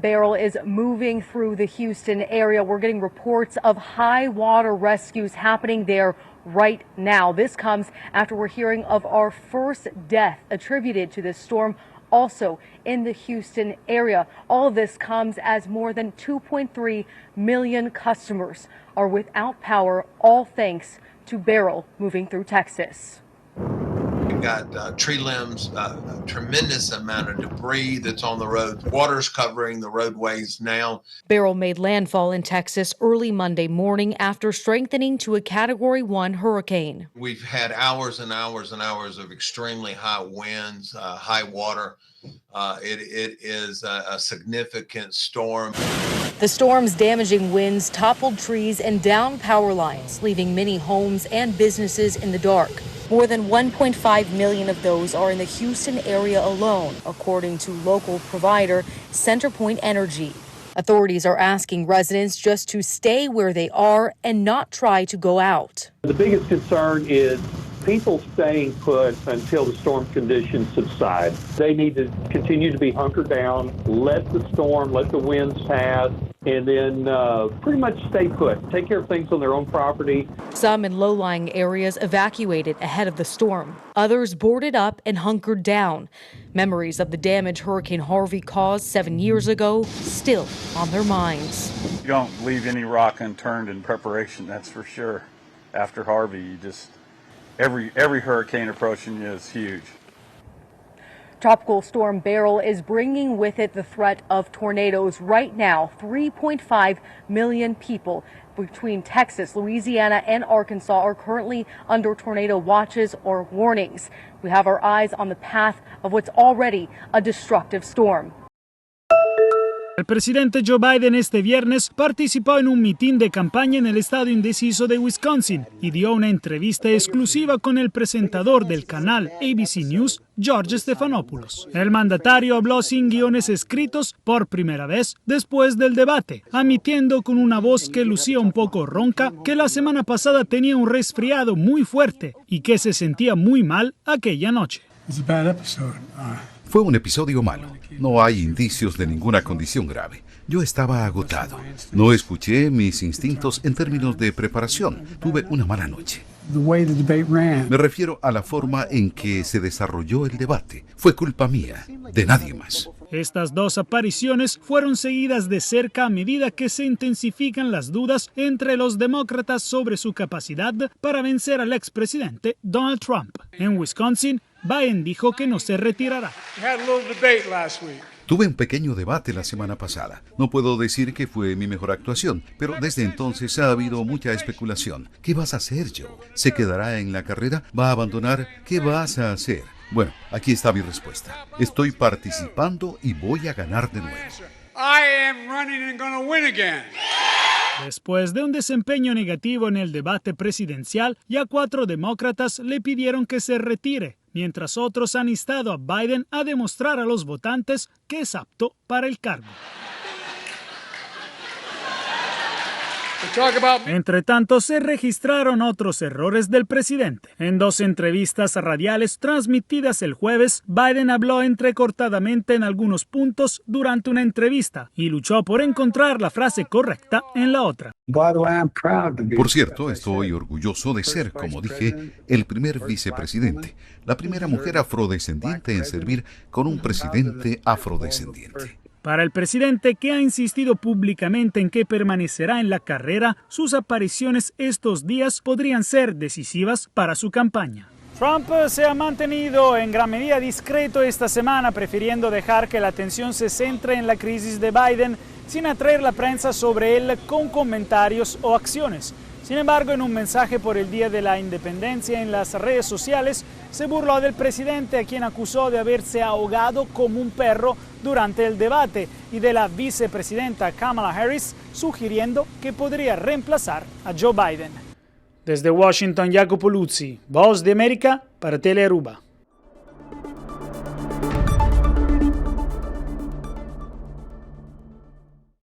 Beryl is moving through the Houston area. We're getting reports of high water rescues happening there right now. This comes after we're hearing of our first death attributed to this storm also in the Houston area. All of this comes as more than 2.3 million customers are without power, all thanks to Beryl moving through Texas. We've got tree limbs, a tremendous amount of debris that's on the roads. Water's covering the roadways now. Beryl made landfall in Texas early Monday morning after strengthening to a Category 1 hurricane. We've had hours and hours and hours of extremely high winds, high water. It is a significant storm. The storm's damaging winds toppled trees and downed power lines, leaving many homes and businesses in the dark. More than 1.5 million of those are in the Houston area alone, according to local provider CenterPoint Energy. Authorities are asking residents just to stay where they are and not try to go out. The biggest concern is people staying put until the storm conditions subside. They need to continue to be hunkered down, let the storm, let the winds pass, and then pretty much stay put. Take care of things on their own property. Some in low-lying areas evacuated ahead of the storm. Others boarded up and hunkered down. Memories of the damage Hurricane Harvey caused 7 years ago still on their minds. You don't leave any rock unturned in preparation, that's for sure. After Harvey, you just every hurricane approaching you is huge. Tropical storm Beryl is bringing with it the threat of tornadoes. Right now, 3.5 million people between Texas, Louisiana, and Arkansas are currently under tornado watches or warnings. We have our eyes on the path of what's already a destructive storm. El presidente Joe Biden este viernes participó en un mitin de campaña en el estado indeciso de Wisconsin y dio una entrevista exclusiva con el presentador del canal ABC News, George Stephanopoulos. El mandatario habló sin guiones escritos por primera vez después del debate, admitiendo con una voz que lucía un poco ronca que la semana pasada tenía un resfriado muy fuerte y que se sentía muy mal aquella noche. Fue un episodio malo. No hay indicios de ninguna condición grave. Yo estaba agotado. No escuché mis instintos en términos de preparación. Tuve una mala noche. Me refiero a la forma en que se desarrolló el debate. Fue culpa mía, de nadie más. Estas dos apariciones fueron seguidas de cerca a medida que se intensifican las dudas entre los demócratas sobre su capacidad para vencer al expresidente Donald Trump. En Wisconsin, Biden dijo que no se retirará. Tuve un pequeño debate la semana pasada. No puedo decir que fue mi mejor actuación, pero desde entonces ha habido mucha especulación. ¿Qué vas a hacer, Joe? ¿Se quedará en la carrera? ¿Va a abandonar? ¿Qué vas a hacer? Bueno, aquí está mi respuesta. Estoy participando y voy a ganar de nuevo. Después de un desempeño negativo en el debate presidencial, ya 4 demócratas le pidieron que se retire, mientras otros han instado a Biden a demostrar a los votantes que es apto para el cargo. Entre tanto, se registraron otros errores del presidente. En 2 entrevistas radiales transmitidas el jueves, Biden habló entrecortadamente en algunos puntos durante una entrevista y luchó por encontrar la frase correcta en la otra. Por cierto, estoy orgulloso de ser, como dije, el primer vicepresidente, la primera mujer afrodescendiente en servir con un presidente afrodescendiente. Para el presidente, que ha insistido públicamente en que permanecerá en la carrera, sus apariciones estos días podrían ser decisivas para su campaña. Trump se ha mantenido en gran medida discreto esta semana, prefiriendo dejar que la atención se centre en la crisis de Biden, sin atraer la prensa sobre él con comentarios o acciones. Sin embargo, en un mensaje por el Día de la Independencia en las redes sociales, se burló del presidente, a quien acusó de haberse ahogado como un perro durante el debate, y de la vicepresidenta Kamala Harris, sugiriendo que podría reemplazar a Joe Biden. Desde Washington, Jacopo Luzzi, Voz de América para Telearuba.